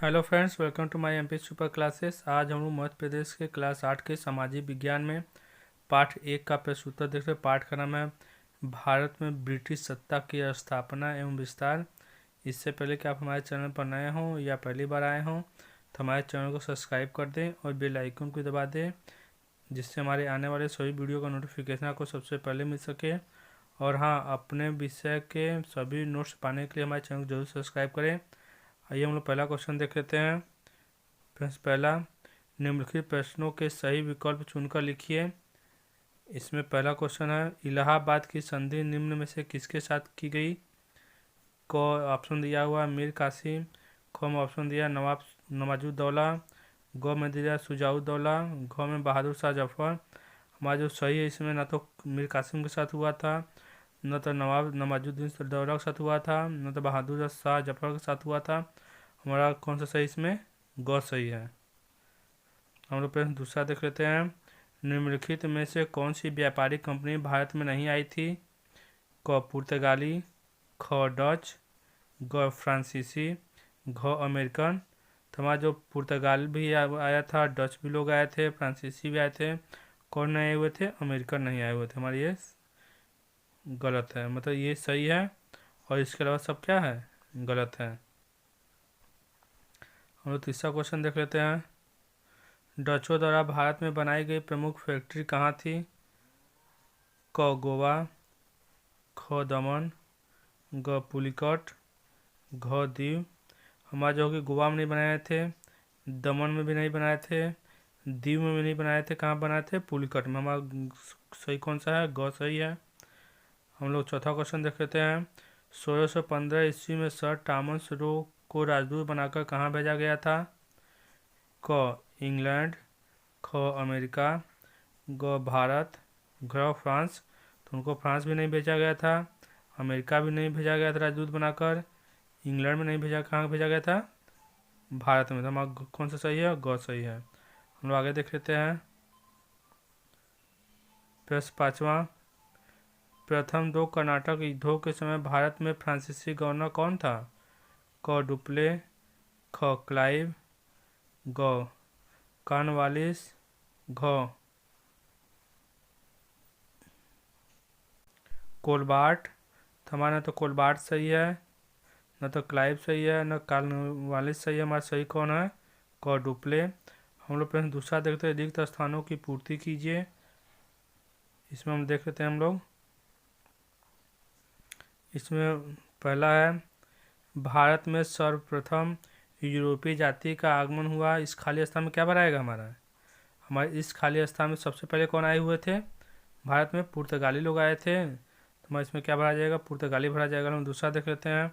Hello friends, welcome to my MP super classes. आज हम लोग मध्य प्रदेश के क्लास 8 के सामाजिक विज्ञान में पाठ 1 का प्रश्नोत्तर देख रहे हैं। पाठ का नाम है भारत में ब्रिटिश सत्ता की स्थापना एवं विस्तार। इससे पहले कि आप हमारे चैनल पर नए हों या पहली बार आए हों तो हमारे चैनल को सब्सक्राइब कर दें और बेल आइकन को दबा दें, जिससे हमारे आने वाले सभी वीडियो का नोटिफिकेशन आपको सबसे पहले मिल सके। और हाँ, अपने विषय के सभी नोट्स पाने के लिए हमारे चैनल को जरूर सब्सक्राइब करें। आइए हम लोग पहला क्वेश्चन देख लेते हैं। प्रश्न पहला, निम्नलिखित प्रश्नों के सही विकल्प चुनकर लिखिए। इसमें पहला क्वेश्चन है, इलाहाबाद की संधि निम्न में से किसके साथ की गई? को ऑप्शन दिया हुआ मीर कासिम, ख में ऑप्शन दिया नवाब नवाजुद्दौला, ग में दिया शुजाउद्दौला, घ में बहादुर शाह जफर। हमारा जो सही है इसमें ना तो मीर कासिम के साथ हुआ था, न तो नवाब नवाजुद्दीन दौला के साथ हुआ था, न तो बहादुर शाह जफर के साथ हुआ था। हमारा कौन सा सही इसमें? ग सही है। हम लोग प्रश्न दूसरा देख लेते हैं। निम्नलिखित में से कौन सी व्यापारिक कंपनी भारत में नहीं आई थी? क पुर्तगाली, ख डच, ग फ्रांसीसी, घ अमेरिकन। तो हमारा जो पुर्तगाल भी आया था, डच भी लोग आए थे, फ्रांसीसी भी आए थे। कौन नहीं आए हुए थे? अमेरिकन नहीं आए हुए थे। हमारा ये गलत है, मतलब ये सही है और इसके अलावा सब क्या है? गलत है। हम लोग तीसरा क्वेश्चन देख लेते हैं। डचों द्वारा भारत में बनाई गई प्रमुख फैक्ट्री कहाँ थी? क गोवा, ख दमन, ग पुलिकट, घ दीव। हमारा जो कि गोवा में नहीं बनाए थे, दमन में भी नहीं बनाए थे, दीव में भी नहीं बनाए थे। कहाँ बनाए थे? पुलिकट में। हमारा सही कौन सा है? ग सही है। हम लोग चौथा क्वेश्चन देख लेते हैं। 1615 ईस्वी में सर टॉमस रो को राजदूत बनाकर कहाँ भेजा गया था? क इंग्लैंड, ख अमेरिका, ग भारत, घ फ्रांस। तो उनको फ्रांस भी नहीं भेजा गया था, अमेरिका भी नहीं भेजा गया था राजदूत बनाकर, इंग्लैंड में नहीं भेजा। कहाँ भेजा गया था? भारत में। तो हमारा कौन सा सही है? ग सही है। हम लोग आगे देख लेते हैं। प्रश्न पाँचवा, प्रथम दो कर्नाटक युद्धों के समय भारत में फ्रांसीसी गवर्नर कौन था? क डुप्ले, ख क्लाइव, ग कॉर्नवालिस, घ कोलबार्ट। तो हमारा न तो कोलबार्ट सही है, न तो क्लाइव सही है, न कॉर्नवालिस सही है। हमारा सही कौन है? क डुप्ले। हम लोग प्रश्न दूसरा देखते हैं, रिक्त स्थानों की पूर्ति कीजिए। इसमें हम देख लेते हैं। हम लोग इसमें पहला है, भारत में सर्वप्रथम यूरोपीय जाति का आगमन हुआ। इस खाली स्थान में क्या भराएगा? हमारे इस खाली स्थान में सबसे पहले कौन आए हुए थे? भारत में पुर्तगाली लोग आए थे। तो हमारे इसमें क्या भरा जाएगा? पुर्तगाली भरा जाएगा। हम दूसरा देख लेते हैं।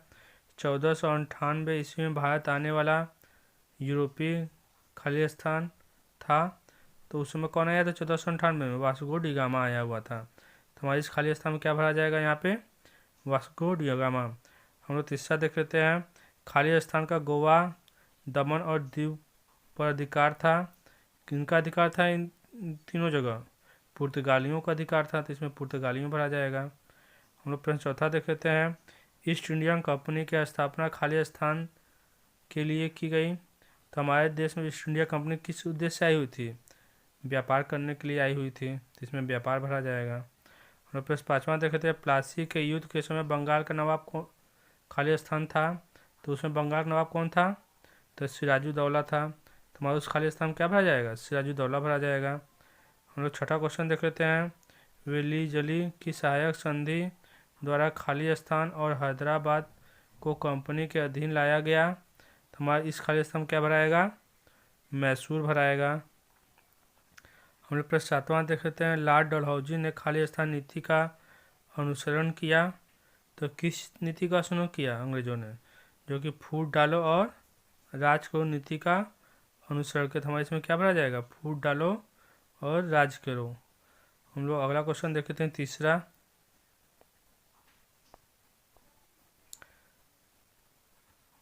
1498 ईस्वी में भारत आने वाला यूरोपीय खाली स्थान था, तो उस समय कौन आया था? 1498 में वास्को डी गामा आया हुआ था। तो हमारे इस खाली स्थान में क्या भरा जाएगा? यहाँ पे वास्को डी गामा। हम लोग तीसरा देख लेते हैं। खाली स्थान का गोवा, दमन और दीव पर अधिकार था। किनका अधिकार था इन तीनों जगह? पुर्तगालियों का अधिकार था, तो इसमें पुर्तगालियों भरा जाएगा। हम लोग प्रश्न चौथा देख लेते हैं। ईस्ट इंडिया कंपनी की स्थापना खाली स्थान के लिए की गई। तो हमारे देश में ईस्ट इंडिया कंपनी किस उद्देश्य से आई हुई थी? व्यापार करने के लिए आई हुई थी, तो इसमें व्यापार भरा जाएगा। हम लोग प्रश्न पाँचवा देख लेते हैं। प्लासी के युद्ध के समय बंगाल का नवाब कौन खाली स्थान था? तो उसमें बंगाल का नवाब कौन था? तो सिराजुद्दौला था। तो हमारा उस खाली स्थान क्या भरा जाएगा? सिराजुद्दौला भरा जाएगा। हम लोग छठा क्वेश्चन देख लेते हैं। वेलीजली की सहायक संधि द्वारा खाली स्थान और हैदराबाद को कंपनी के अधीन लाया गया। तो हमारा इस खाली स्थान क्या भराएगा? मैसूर भराएगा। हम लोग प्रश्न सातवां देख लेते हैं। लॉर्ड डलहौजी ने खाली स्थान नीति का अनुसरण किया। तो किस नीति का अनुसरण किया अंग्रेजों ने? जो कि फूट डालो और राज करो नीति का अनुसरण के। हमारे इसमें क्या भरा जाएगा? फूट डालो और राज करो। हम लोग अगला क्वेश्चन देख लेते हैं, तीसरा।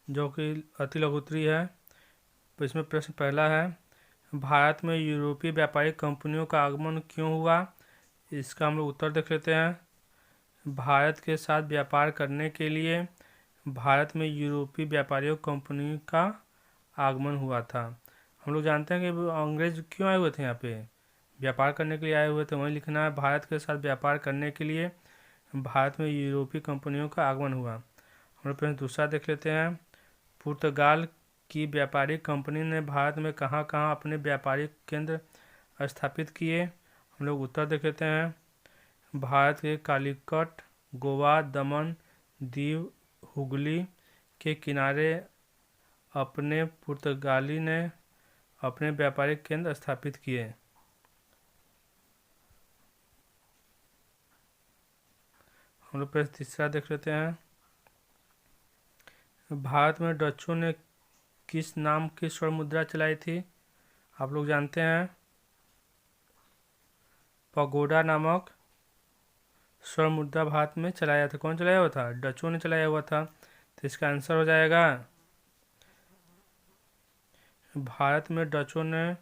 जो कि अति लघुत्तरी है। तो इसमें प्रश्न पहला है, भारत में यूरोपीय व्यापारिक कंपनियों का आगमन क्यों हुआ? इसका हम लोग उत्तर देख लेते हैं। भारत के साथ व्यापार करने के लिए भारत में यूरोपीय व्यापारियों कंपनी का आगमन हुआ था। हम लोग जानते हैं कि वो अंग्रेज क्यों आए हुए थे यहाँ पे, व्यापार करने के लिए आए हुए थे। वहीं लिखना है भारत के साथ व्यापार करने के लिए भारत में यूरोपीय कंपनियों का आगमन हुआ। हम लोग प्रश्न दूसरा देख लेते हैं। पुर्तगाल की व्यापारिक कंपनी ने भारत में कहाँ कहाँ अपने व्यापारिक केंद्र स्थापित किए। हम लोग उत्तर देख लेते हैं। भारत के कालीकट, गोवा, दमन, दीव, हुगली के किनारे अपने पुर्तगाली ने अपने व्यापारिक केंद्र स्थापित किए। हम लोग प्रश्न तीसरा देख लेते हैं। भारत में डचों ने किस नाम की स्वर्ण मुद्रा चलाई थी। आप लोग जानते हैं पगोडा नामक स्वर्ण मुद्रा भारत में चलाया था। कौन चलाया हुआ था? डचों ने चलाया हुआ था। तो इसका आंसर हो जाएगा भारत में डचों ने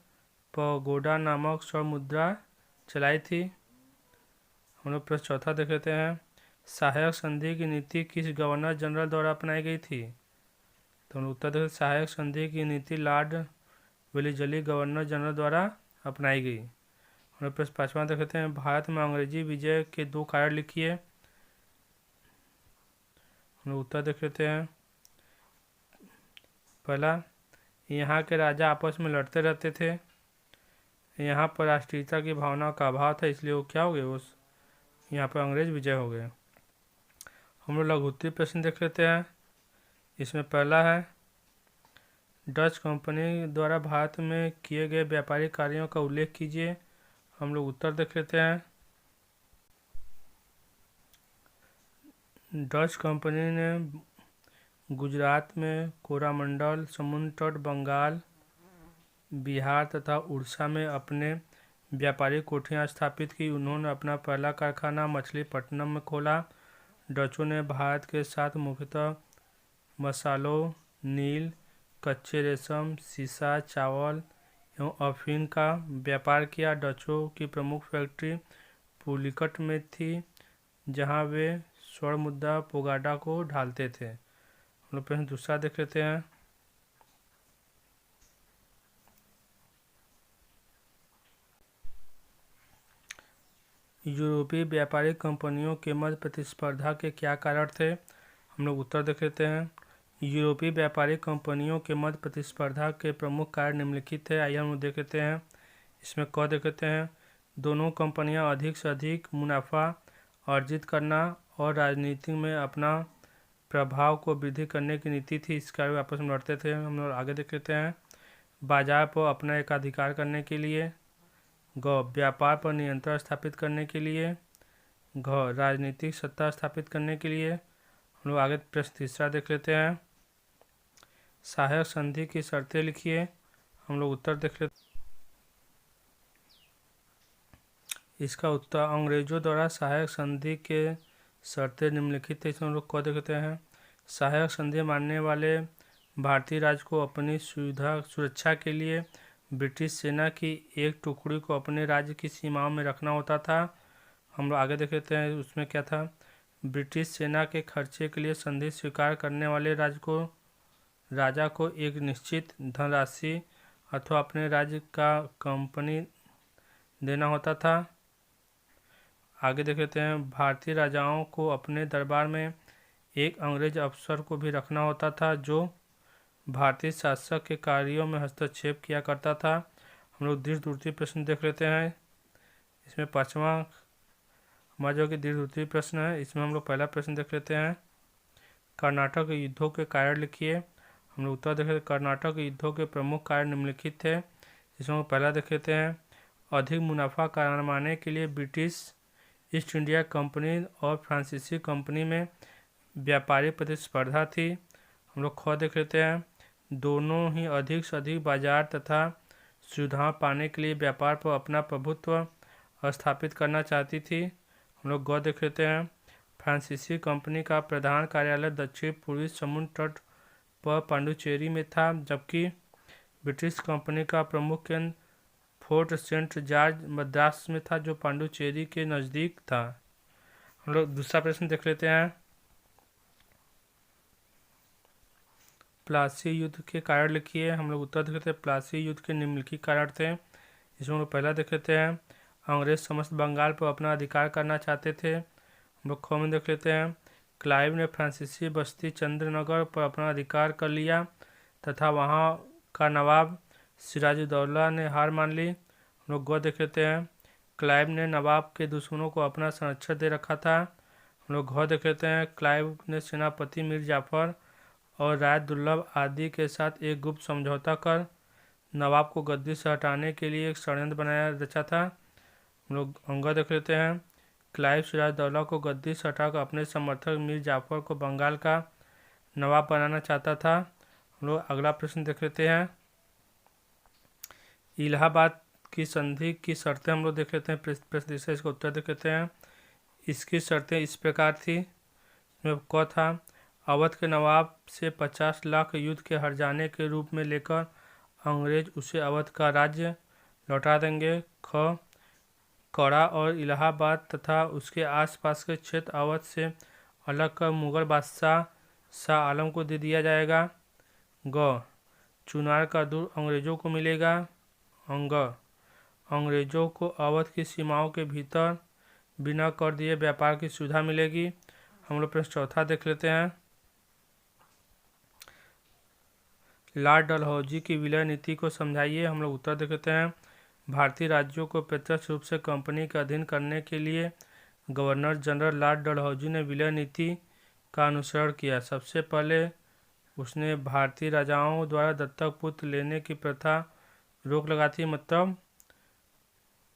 पगोडा नामक स्वर्ण मुद्रा चलाई थी। हम लोग प्रश्न चौथा देख लेते हैं। सहायक संधि की नीति किस गवर्नर जनरल द्वारा अपनाई गई थी। तो हम लोग उत्तर देखें। सहायक संधि की नीति लॉर्ड वेलिजली गवर्नर जनरल द्वारा अपनाई गई। हम लोग प्रश्न पाँचवा देख लेते हैं। भारत में अंग्रेजी विजय के 2 कारण लिखिए। हम लोग उत्तर देख लेते हैं। पहला, यहाँ के राजा आपस में लड़ते रहते थे। यहाँ पर राष्ट्रीयता की भावना का अभाव था, इसलिए वो क्या हो गए, उस यहाँ पर अंग्रेज विजय हो गए। हम लोग लघु उत्तरीय प्रश्न देख लेते हैं। इसमें पहला है, डच कंपनी द्वारा भारत में किए गए व्यापारिक कार्यों का उल्लेख कीजिए। हम लोग उत्तर देख लेते हैं। डच कंपनी ने गुजरात में कोरामंडल, समुद्र तट, बंगाल, बिहार तथा उड़ीसा में अपने व्यापारिक कोठियाँ स्थापित की। उन्होंने अपना पहला कारखाना मछलीपट्टनम में खोला। डचों ने भारत के साथ मुख्यतः मसालों, नील, कच्चे रेशम, सीसा, चावल एवं अफीम का व्यापार किया। डचों की प्रमुख फैक्ट्री पुलिकट में थी, जहां वे स्वर्ण मुद्रा पोगाडा को ढालते थे। हम लोग प्रश्न दूसरा देख लेते हैं। यूरोपीय व्यापारिक कंपनियों के मध्य प्रतिस्पर्धा के क्या कारण थे। हम लोग उत्तर देख लेते हैं। यूरोपीय व्यापारिक कंपनियों के मध्य प्रतिस्पर्धा के प्रमुख कारण निम्नलिखित थे। आइए हम लोग देख लेते हैं। इसमें क देख लेते हैं। दोनों कंपनियां अधिक से अधिक मुनाफा अर्जित करना और राजनीति में अपना प्रभाव को वृद्धि करने की नीति थी, इस कारण आपस में लड़ते थे। हम लोग आगे देख लेते हैं। बाजार पर अपना एकाधिकार करने के लिए। ग, व्यापार पर नियंत्रण स्थापित करने के लिए। घ, राजनीतिक सत्ता स्थापित करने के लिए। हम लोग आगे प्रश्न तीसरा देख लेते हैं। सहायक संधि की शर्तें लिखिए। हम लोग उत्तर देख लेते। इसका उत्तर, अंग्रेजों द्वारा सहायक संधि के शर्तें निम्नलिखित थे। इसमें हम लोग को देखते हैं। सहायक संधि मानने वाले भारतीय राज्य को अपनी सुरक्षा के लिए ब्रिटिश सेना की एक टुकड़ी को अपने राज्य की सीमाओं में रखना होता था। हम लोग आगे देख लेते हैं। उसमें क्या था, ब्रिटिश सेना के खर्चे के लिए संधि स्वीकार करने वाले राजा को एक निश्चित धनराशि अथवा अपने राज्य का कंपनी देना होता था। आगे देख लेते हैं। भारतीय राजाओं को अपने दरबार में एक अंग्रेज अफसर को भी रखना होता था, जो भारतीय शासक के कार्यों में हस्तक्षेप किया करता था। हम लोग दीर्घ प्रश्न देख लेते हैं। इसमें पाँचवा हमारा जो कि दीर्घ प्रश्न है, इसमें हम लोग पहला प्रश्न देख लेते हैं। कर्नाटक युद्धों के कारण लिखिए। हम लोग उत्तर देख लेते हैं। कर्नाटक युद्धों के प्रमुख कारण निम्नलिखित थे। इसमें पहला देख लेते हैं। अधिक मुनाफा कमाने के लिए ब्रिटिश ईस्ट इंडिया कंपनी और फ्रांसीसी कंपनी में व्यापारिक प्रतिस्पर्धा थी। हम लोग ख देख लेते हैं। दोनों ही अधिक से अधिक बाजार तथा सुविधाएं पाने के लिए व्यापार पर अपना प्रभुत्व स्थापित करना चाहती थी। हम लोग ग देख लेते हैं। फ्रांसीसी कंपनी का प्रधान कार्यालय दक्षिण पूर्वी समुद्र तट पर पांडुचेरी में था, जबकि ब्रिटिश कंपनी का प्रमुख केंद्र फोर्ट सेंट जॉर्ज मद्रास में था, जो पांडुचेरी के नज़दीक था। हम लोग दूसरा प्रश्न देख लेते हैं। प्लासी युद्ध के कारण लिखिए। हम लोग उत्तर देख लेते हैं। प्लासी युद्ध के निम्नलिखित कारण थे। इसमें हम लोग पहला देख लेते हैं, अंग्रेज समस्त बंगाल पर अपना अधिकार करना चाहते थे। हम लोग ख में देख लेते हैं, क्लाइव ने फ्रांसीसी बस्ती चंद्रनगर पर अपना अधिकार कर लिया तथा वहां का नवाब सिराजुद्दौला ने हार मान ली। हम लोग ग देख लेते हैं, क्लाइव ने नवाब के दुश्मनों को अपना संरक्षण दे रखा था। हम लोग घ देख लेते हैं, क्लाइव ने सेनापति मीर जाफर और राय दुर्लभ आदि के साथ एक गुप्त समझौता कर नवाब को गद्दी से हटाने के लिए एक षड्यंत्र बनाया रचा था। हम लोग अंग देख लेते हैं, क्लाइव सिराजुद्दौला को गद्दी से हटाकर अपने समर्थक मीर जाफर को बंगाल का नवाब बनाना चाहता था। हम लोग अगला प्रश्न देख लेते हैं, इलाहाबाद की संधि की शर्तें हम लोग देख लेते हैं। प्रश्न से इसका उत्तर देख लेते हैं। इसकी शर्तें इस प्रकार थी। इसमें क था, अवध के नवाब से 50 लाख युद्ध के हर जाने के रूप में लेकर अंग्रेज उसे अवध का राज्य लौटा देंगे। ख, कड़ा और इलाहाबाद तथा उसके आसपास के क्षेत्र अवध से अलग कर मुगल बादशाह शाह आलम को दे दिया जाएगा। ग, चुनार का दूर अंग्रेजों को मिलेगा। अंग, अंग्रेजों को अवध की सीमाओं के भीतर बिना कर दिए व्यापार की सुविधा मिलेगी। हम लोग प्रश्न चौथा देख लेते हैं, लॉर्ड डलहौजी की विलय नीति को समझाइए। हम लोग उत्तर देख लेते हैं, भारतीय राज्यों को प्रत्यक्ष रूप से कंपनी का अधीन करने के लिए गवर्नर जनरल लॉर्ड डलहौजी ने विलय नीति का अनुसरण किया। सबसे पहले उसने भारतीय राजाओं द्वारा दत्तक पुत्र लेने की प्रथा रोक लगा थी, मतलब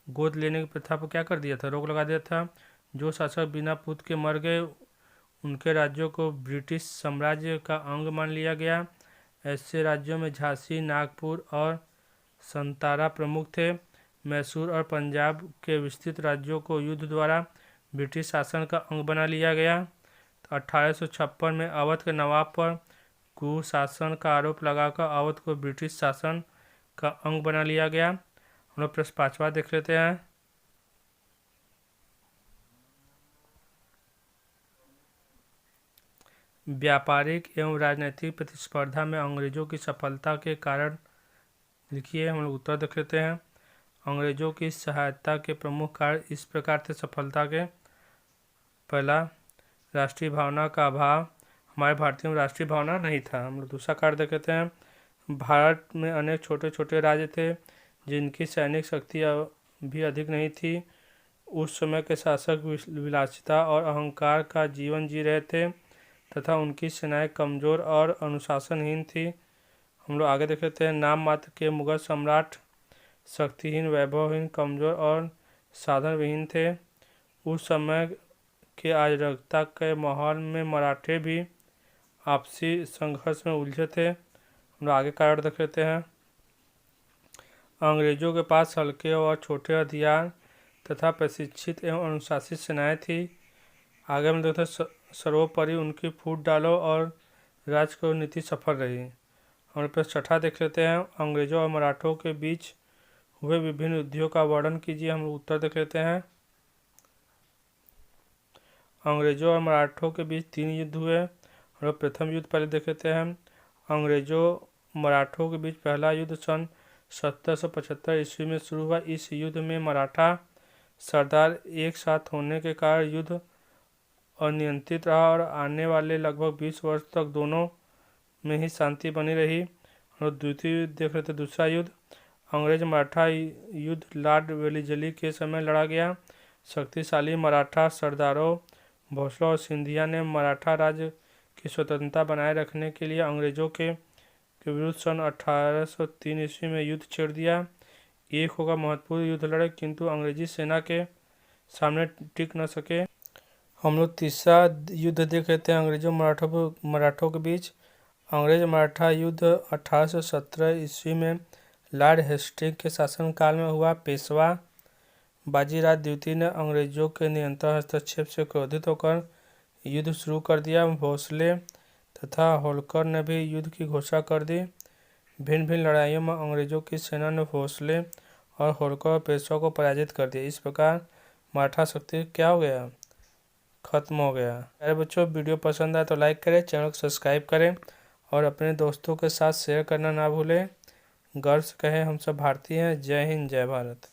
गोद लेने की प्रथा पर क्या कर दिया था, रोक लगा दिया था। जो शासक बिना पुत्र के मर गए उनके राज्यों को ब्रिटिश साम्राज्य का अंग मान लिया गया। ऐसे राज्यों में झांसी, नागपुर और संतारा प्रमुख थे। मैसूर और पंजाब के विस्तृत राज्यों को युद्ध द्वारा ब्रिटिश शासन का अंग बना लिया गया। 1856 में अवध के नवाब पर कुशासन का आरोप लगाकर अवध को ब्रिटिश शासन का अंग बना लिया गया। हम लोग प्रश्न 5वां देख लेते हैं, व्यापारिक एवं राजनीतिक प्रतिस्पर्धा में अंग्रेजों की सफलता के कारण लिखिए। हम लोग उत्तर देख लेते हैं, अंग्रेजों की सहायता के प्रमुख कारण इस प्रकार थे सफलता के। पहला, राष्ट्रीय भावना का अभाव, हमारे भारतीयों में राष्ट्रीय भावना नहीं था। हम लोग दूसरा कारण देख लेते हैं, भारत में अनेक छोटे छोटे राज्य थे जिनकी सैनिक शक्ति भी अधिक नहीं थी। उस समय के शासक विलासिता और अहंकार का जीवन जी रहे थे तथा उनकी सेनाएं कमज़ोर और अनुशासनहीन थी। हम लोग आगे देख लेते हैं, नाम मात्र के मुगल सम्राट शक्तिहीन, वैभवहीन, कमज़ोर और साधन विहीन थे। उस समय के अराजकता के माहौल में मराठे भी आपसी संघर्ष में उलझे थे। हम लोग आगे कारण देख लेते हैं, अंग्रेजों के पास हल्के और छोटे हथियार तथा प्रशिक्षित एवं अनुशासित सेनाएं थी। आगे हम देखते हैं, सर्वोपरि उनकी फूट डालो और राज को नीति सफल रही। हम लोग छठा देख लेते हैं, अंग्रेजों और मराठों के बीच हुए विभिन्न युद्धों का वर्णन कीजिए। हम लोग उत्तर देख लेते हैं, अंग्रेजों और मराठों के बीच 3 युद्ध हुए। हम लोग प्रथम युद्ध पहले देख लेते हैं, अंग्रेजों मराठों के बीच पहला युद्ध सन 1775 ईस्वी में शुरू हुआ। इस युद्ध में मराठा सरदार एक साथ होने के कारण युद्ध अनियंत्रित रहा और आने वाले लगभग 20 वर्ष तक दोनों में ही शांति बनी रही। और द्वितीय युद्ध देख लेते, दूसरा युद्ध अंग्रेज मराठा युद्ध लॉर्ड वेलिस्ली के समय लड़ा गया। शक्तिशाली मराठा सरदारों भोसले और सिंधिया ने मराठा राज्य की स्वतंत्रता बनाए रखने के लिए अंग्रेजों के विरुद्ध सन 1803 ईस्वी में युद्ध छेड़ दिया। एक होगा महत्वपूर्ण युद्ध लड़े किंतु अंग्रेजी सेना के सामने टिक न सके। हम लोग तीसरा युद्ध देख लेते हैं, अंग्रेजों मराठों के बीच। अंग्रेज मराठा युद्ध 1817 ईस्वी में लॉर्ड हेस्टिंग्स के शासनकाल में हुआ। पेशवा बाजीराव द्वितीय ने अंग्रेजों के निरंतर हस्तक्षेप से क्रोधित होकर युद्ध शुरू कर दिया। भोसले तथा होल्कर ने भी युद्ध की घोषणा कर दी। भिन्न भिन्न लड़ाइयों में अंग्रेजों की सेना ने भोसले और होल्कर और पेशवा को पराजित कर दिया। इस प्रकार मराठा शक्ति क्या हो गया, खत्म हो गया। अरे बच्चों, वीडियो पसंद आए तो लाइक करें, चैनल को सब्सक्राइब करें और अपने दोस्तों के साथ शेयर करना ना भूलें। गर्व से कहें हम सब भारतीय हैं। जय हिंद, जय भारत।